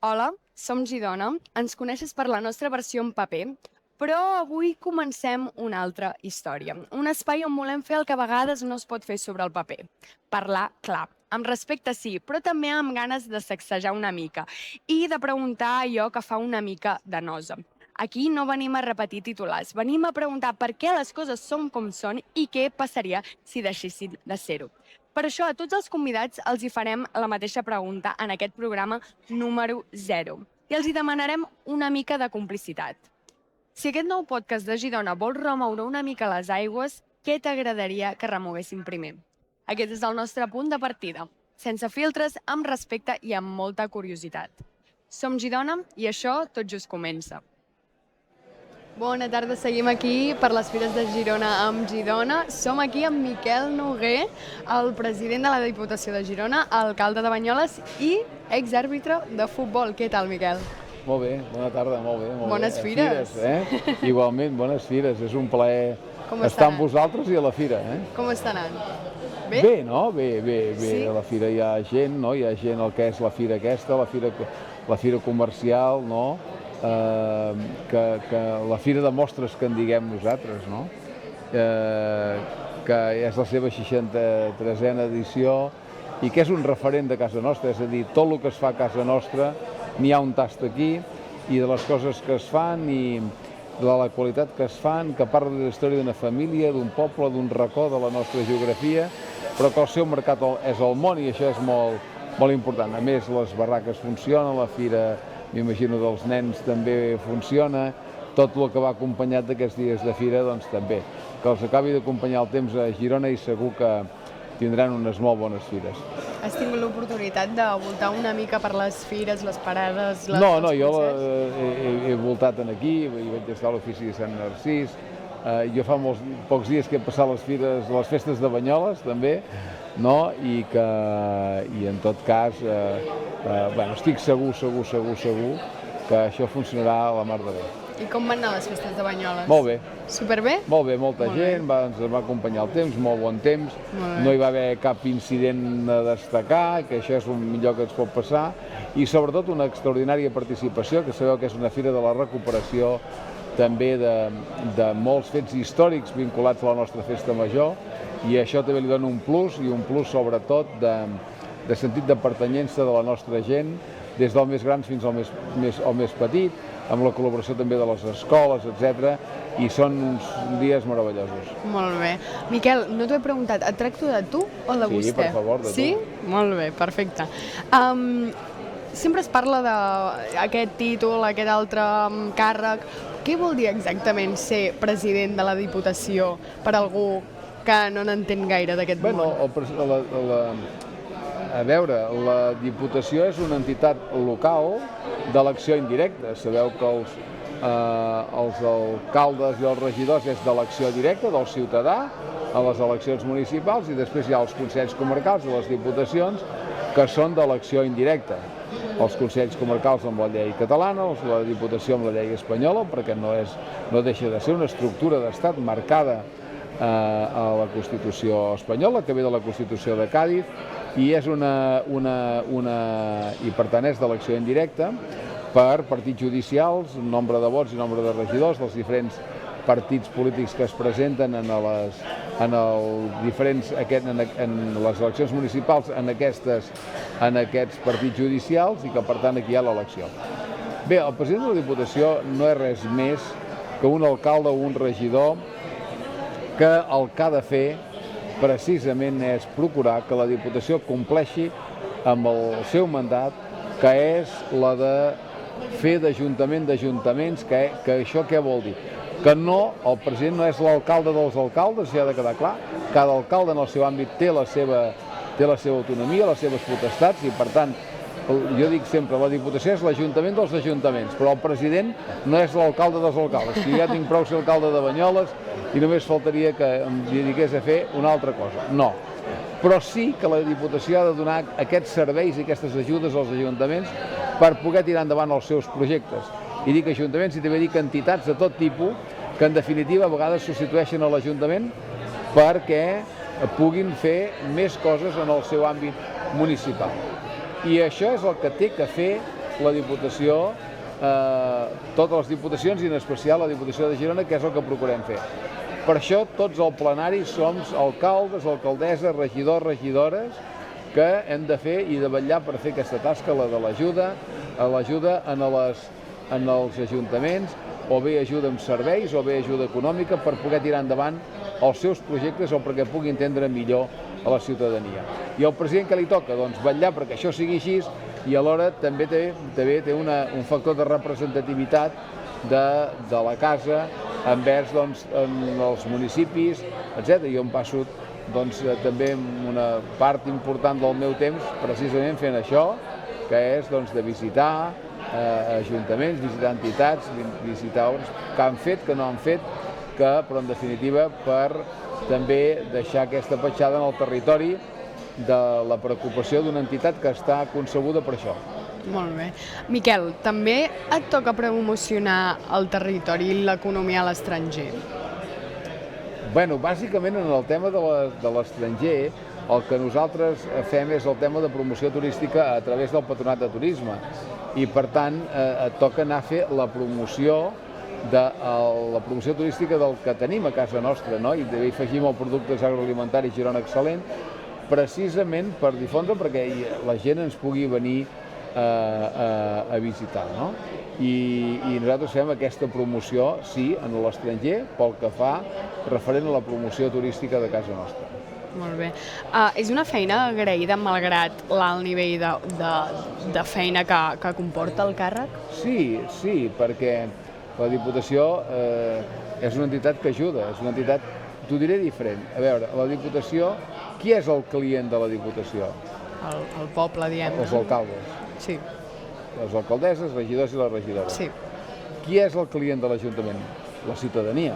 Hola, som Girona, ens coneixes per la nostra versió en paper, però avui comencem una altra història. Un espai on volem fer el que a vegades no es pot fer sobre el paper. Parlar clar. Amb respecte sí, però també amb ganes de sacsejar una mica i de preguntar allò que fa una mica de nosa. Aquí no venim a repetir titulars, venim a preguntar per què les coses són com són i què passaria si deixessin de ser-ho. Per això, a tots els convidats els hi farem la mateixa pregunta en aquest programa número 0 i els hi demanarem una mica de complicitat. Si aquest nou podcast de Girona vol remoure una mica les aigües, què t'agradaria que remoguessin primer? Aquest és el nostre punt de partida, sense filtres, amb respecte i amb molta curiositat. Som Girona i això tot just comença. Bona tarda, seguim aquí per les Fires de Girona amb Girona. Som aquí amb Miquel Noguer, el president de la Diputació de Girona, alcalde de Banyoles i exàrbitre de futbol. Què tal, Miquel? Molt bé, bona tarda, molt bé. Bones fires. Igualment, bones fires. És un plaer estar amb vosaltres i a la fira. Com està anant? Bé? Bé, no? Bé. Sí? A la fira hi ha gent, no? Hi ha gent el que és la fira aquesta, la fira comercial, no? Que la fira de mostres que en diguem nosaltres, no? Que és la seva 63a edició i que és un referent de casa nostra, és a dir, tot el que es fa a casa nostra n'hi ha un tast aquí i de les coses que es fan i de la qualitat que es fan, que parla de la història d'una família, d'un poble, d'un racó de la nostra geografia, però que el seu mercat és el món i això és molt important. A més, les barraques funcionen, la fira, m'imagino, dels nens també funciona, tot el que va acompanyat d'aquests dies de fira, doncs també. Que els acabi d'acompanyar el temps a Girona i segur que tindran unes molt bones fires. Has tingut l'oportunitat de voltar una mica per les fires, les parades, No, jo he voltat aquí, hi vaig estar a l'ofici de Sant Narcís. Jo fa pocs dies que he passat les festes de Banyoles, també, no? I en tot cas, estic segur que això funcionarà a la mar de bé. I com van anar les festes de Banyoles? Molt bé. Superbé? Molt bé, molta gent, ens va acompanyar el temps, molt bon temps, no hi va haver cap incident a destacar, que això és el millor que ens pot passar, i sobretot una extraordinària participació, que sabeu que és una fira de la recuperació també de molts fets històrics vinculats a la nostra festa major, i això també li dona un plus, i un plus sobretot de sentit de pertanyença de la nostra gent, des del més gran fins al més petit, amb la col·laboració també de les escoles, etc. I són uns dies meravellosos. Molt bé. Miquel, no t'ho he preguntat, et tracto de tu o de vostè? Sí, per favor, de tu. Sí? Molt bé, perfecte. Sempre es parla d'aquest títol, aquest altre càrrec. Què vol dir exactament ser president de la Diputació per algú que no n'entén gaire d'aquest món? A veure, la Diputació és una entitat local d'elecció indirecta. Sabeu que els alcaldes i els regidors és d'elecció directa del ciutadà a les eleccions municipals i després hi ha els consells comarcals i les diputacions que són d'elecció indirecta. Els consells comarcals amb la llei catalana, la Diputació amb la llei espanyola, perquè no deixa de ser una estructura d'estat marcada a la Constitució espanyola, que ve de la Constitució de Càdiz, i és i per tant és d'elecció indirecta per partits judicials, nombre de vots i nombre de regidors dels diferents partits polítics que es presenten en les eleccions municipals en aquests partits judicials i que per tant aquí hi ha l'elecció. Bé, el president de la Diputació no és res més que un alcalde o un regidor que el que ha de fer precisament és procurar que la Diputació compleixi amb el seu mandat, que és la de fer d'ajuntament d'ajuntaments, que això què vol dir? Que el president no és l'alcalde dels alcaldes, això ha de quedar clar. Cada alcalde en el seu àmbit té la seva autonomia, les seves potestats, i per tant, jo dic sempre, la Diputació és l'Ajuntament dels ajuntaments, però el president no és l'alcalde dels alcaldes. Si ja tinc prou ser alcalde de Banyoles i només faltaria que em dediqués a fer una altra cosa. No. Però sí que la Diputació ha de donar aquests serveis i aquestes ajudes als ajuntaments per poder tirar endavant els seus projectes. I dic ajuntaments i també dic entitats de tot tipus que en definitiva a vegades substitueixen a l'Ajuntament perquè puguin fer més coses en el seu àmbit municipal. I això és el que té que fer la Diputació, totes les diputacions i en especial la Diputació de Girona, que és el que procurem fer. Per això tots al plenari som alcaldes, alcaldesses, regidors, regidores, que hem de fer i de vetllar per fer aquesta tasca, la de l'ajuda en els ajuntaments, o bé ajuda amb serveis o bé ajuda econòmica per poder tirar endavant els seus projectes o perquè pugui entendre millor a la ciutadania. I al president que li toca? Doncs vetllar perquè això sigui així i alhora també té un factor de representativitat de la casa envers els municipis, etc. Jo em passo també una part important del meu temps precisament fent això, que és de visitar ajuntaments, visitar entitats, visitar obres que han fet, que no han fet, però en definitiva per també deixar aquesta petjada en el territori de la preocupació d'una entitat que està concebuda per això. Molt bé. Miquel, també et toca promocionar el territori i l'economia a l'estranger? Bueno, bàsicament en el tema de l'estranger, el que nosaltres fem és el tema de promoció turística a través del Patronat de Turisme i per tant et toca anar a fer la promoció turística del que tenim a casa nostra, no? I també hi afegim el productes agroalimentaris Girona Excel·lent precisament per difondre perquè la gent ens pugui venir a visitar, no? I nosaltres fem aquesta promoció, sí, en l'estranger, pel que fa referent a la promoció turística de casa nostra. Molt bé. És una feina agraïda malgrat l'alt nivell de feina que comporta el càrrec? Sí, perquè la Diputació és una entitat que ajuda, és una entitat, t'ho diré diferent. A veure, la Diputació, qui és el client de la Diputació? El poble, diem. Els alcaldes. Sí. Les alcaldesses, regidors i les regidores. Sí. Qui és el client de l'Ajuntament? La ciutadania.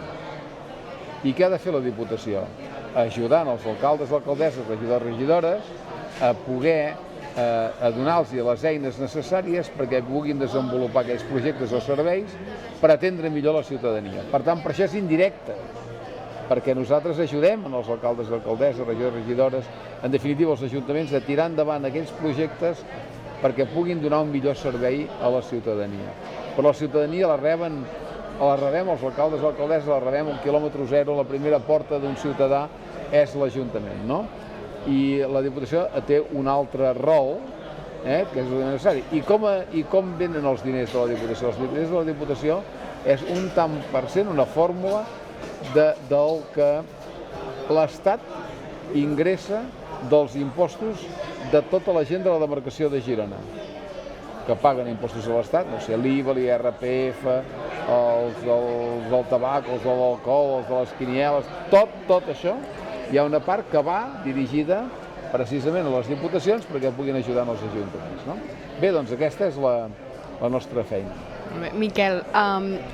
I què ha de fer la Diputació? Ajudant els alcaldes, alcaldesses, regidors, regidores a poder donar-los les eines necessàries perquè puguin desenvolupar aquells projectes o serveis per atendre millor la ciutadania. Per tant, per això és indirecte, perquè nosaltres ajudem els alcaldes, alcaldesses, regidors, regidores, en definitiva els ajuntaments, a tirar endavant aquells projectes perquè puguin donar un millor servei a la ciutadania. Però la ciutadania la rebem els alcaldes i alcaldesses, la rebem al quilòmetre zero, la primera porta d'un ciutadà és l'Ajuntament, no? I la Diputació té un altre rol, que és necessari. I com venen els diners de la Diputació? Els diners de la Diputació és un tant per cent, una fórmula del que l'Estat ingressa dels impostos de tota la gent de la demarcació de Girona, que paguen impostos a l'Estat, no sé, l'IVA, l'IRPF, els del tabac, els de l'alcohol, els de les quinieles, tot això, hi ha una part que va dirigida precisament a les diputacions perquè puguin ajudar els ajuntaments, no? Bé, doncs aquesta és la nostra feina. Miquel,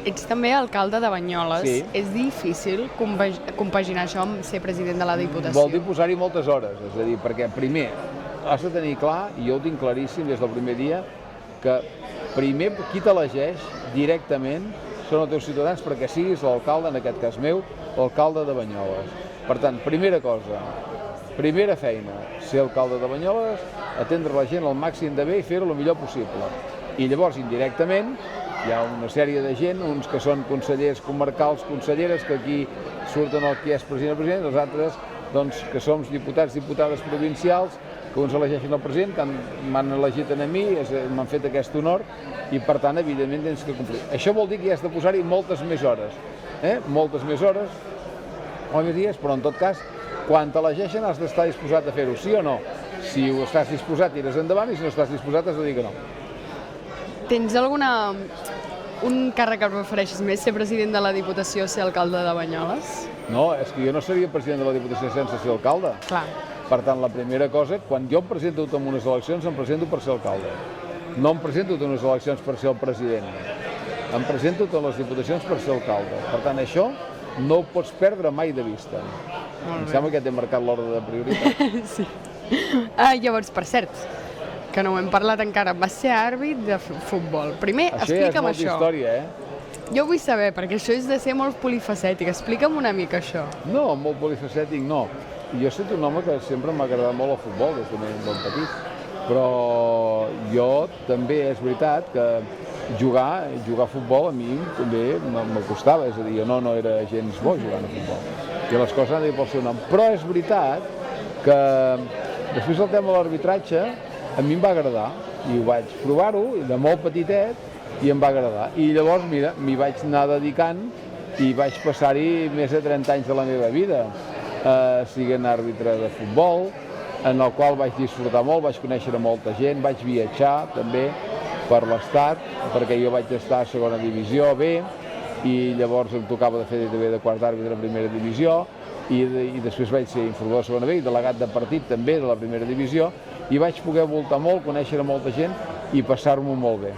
ets també alcalde de Banyoles. Sí. És difícil compaginar això amb ser president de la Diputació? Vol dir posar-hi moltes hores, és a dir, perquè primer has de tenir clar, i jo ho tinc claríssim des del primer dia, que primer qui t'elegeix directament són els teus ciutadans perquè siguis l'alcalde, en aquest cas meu, l'alcalde de Banyoles. Per tant, primera cosa, primera feina, ser alcalde de Banyoles, atendre la gent al màxim de bé i fer-ho el millor possible. I llavors, indirectament, hi ha una sèrie de gent, uns que són consellers comarcals, conselleres, que aquí surten el que és president, els altres doncs, que som diputats, diputades provincials, que uns elegeixen el president, que m'han elegit a mi, m'han fet aquest honor, i per tant, evidentment, tens que complir. Això vol dir que hi has de posar-hi moltes més hores, moltes més hores, o més dies, però en tot cas, quan t'elegeixen has d'estar disposat a fer-ho, sí o no? Si ho estàs disposat, tires endavant, i si no estàs disposat, has de dir que no. Tens un càrrec que prefereixes més, ser president de la Diputació o ser alcalde de Banyoles? No, és que jo no seria president de la Diputació sense ser alcalde. Clar. Per tant, la primera cosa, quan jo em presento en unes eleccions, em presento per ser alcalde. No em presento en unes eleccions per ser el president. Em presento en les diputacions per ser alcalde. Per tant, això no ho pots perdre mai de vista. Em sembla que t'he marcat l'ordre de prioritat. Sí. Llavors, per cert, que no ho hem parlat encara, vas ser àrbit de futbol. Primer, explica'm això. Això ja és molta història, Jo vull saber, perquè això és de ser molt polifacètic. Explica'm una mica això. No, molt polifacètic no. Jo he estat un home que sempre m'ha agradat molt el futbol, des de ben petit. Però jo també és veritat que jugar a futbol a mi també me costava, és a dir, jo no era gens bo jugant a futbol i les coses han de dir pel seu nom, però és veritat que després del tema de l'arbitratge a mi em va agradar i ho vaig provar-ho de molt petitet i em va agradar i llavors mira, m'hi vaig anar dedicant i vaig passar-hi més de 30 anys de la meva vida siguent àrbitre de futbol en el qual vaig disfrutar molt, vaig conèixer molta gent, vaig viatjar també per l'Estat, perquè jo vaig estar a segona divisió B i llavors em tocava de fer també de quart àrbitre a primera divisió i després vaig ser informador de segona B i delegat de partit també de la primera divisió i vaig poder voltar molt, conèixer molta gent i passar-m'ho molt bé.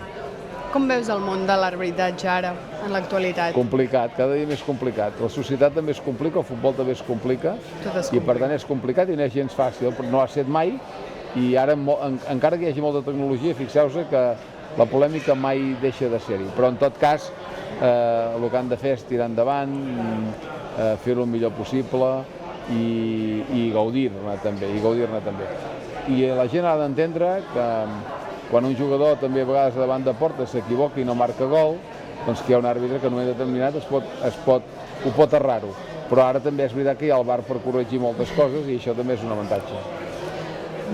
Com veus el món de l'arbitratge ara, en l'actualitat? Complicat, cada dia més complicat. La societat també es complica, el futbol també es complica i per tant és complicat i no és gens fàcil, però no ha estat mai i ara encara que hi hagi molta tecnologia, fixeu-vos que la polèmica mai deixa de ser-hi, però en tot cas el que han de fer és tirar endavant, fer-ho el millor possible i gaudir-ne també, I la gent ha d'entendre que quan un jugador també a vegades davant de porta s'equivoca i no marca gol, doncs que hi ha un àrbitre que en un moment determinat ho pot errar-ho, però ara també és veritat que hi ha el VAR per corregir moltes coses i això també és un avantatge.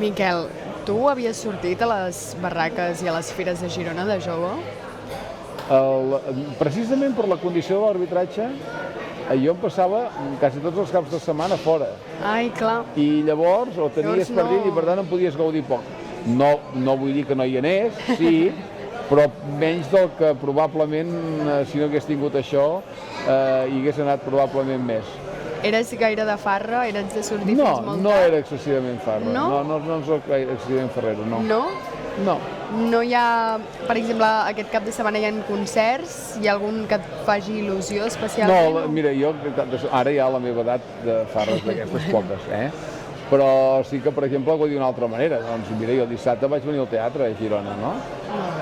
Miquel, tu havies sortit a les barraques i a les fires de Girona de jove? Precisament per la condició de l'arbitratge, jo em passava quasi tots els caps de setmana fora. Ai, clar. I llavors o tenies partit i per tant en podies gaudir poc. No vull dir que no hi anés, sí, però menys del que probablement, si no hagués tingut això, hi hagués anat probablement més. Eres gaire de farra? Eres de sortir fins molt tard? No era excessivament farra. No? No soc excessivament farrero, no. No? No. No hi ha, per exemple, aquest cap de setmana hi ha concerts? Hi ha algun que et faci il·lusió especialment? No, mira, jo ara ja a la meva edat de farres d'aquestes poques, però sí que, per exemple, ho vull dir d'una altra manera. Doncs mira, jo dissabte vaig venir al teatre a Girona, no?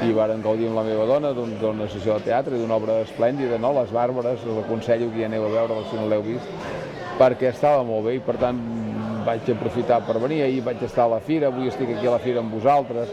I vàrem gaudir amb la meva dona d'una sessió de teatre, d'una obra esplèndida, no? Les Bàrbares, us aconsello que hi aneu a veure si no l'heu vist, perquè estava molt bé i per tant vaig aprofitar per venir. Ahir vaig estar a la fira, avui estic aquí a la fira amb vosaltres.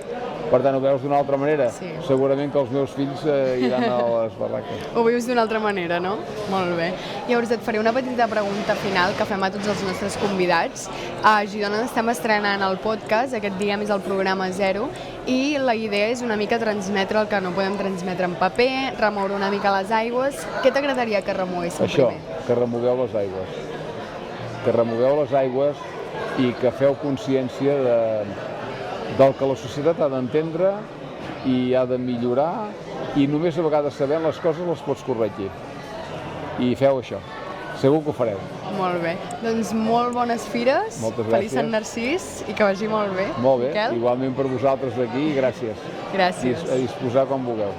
Per tant, ho veus d'una altra manera? Sí. Segurament que els meus fills iran a les barraques. Ho vius d'una altra manera, no? Molt bé. Llavors et faré una petita pregunta final que fem a tots els nostres convidats. A Girona estem estrenant el podcast, aquest dia és el programa 0, i la idea és una mica transmetre el que no podem transmetre en paper, remoure una mica les aigües. Què t'agradaria que remoguéssim primer? Això, que remogueu les aigües. Que remogueu les aigües i que feu consciència del que la societat ha d'entendre i ha de millorar i només a vegades sabent les coses les pots corregir. I feu això. Segur que ho fareu. Molt bé. Doncs molt bones fires. Moltes gràcies. Feliç Sant Narcís i que vagi molt bé. Molt bé. Miquel? Igualment per vosaltres d'aquí i gràcies. Gràcies. A disposar quan vulgueu.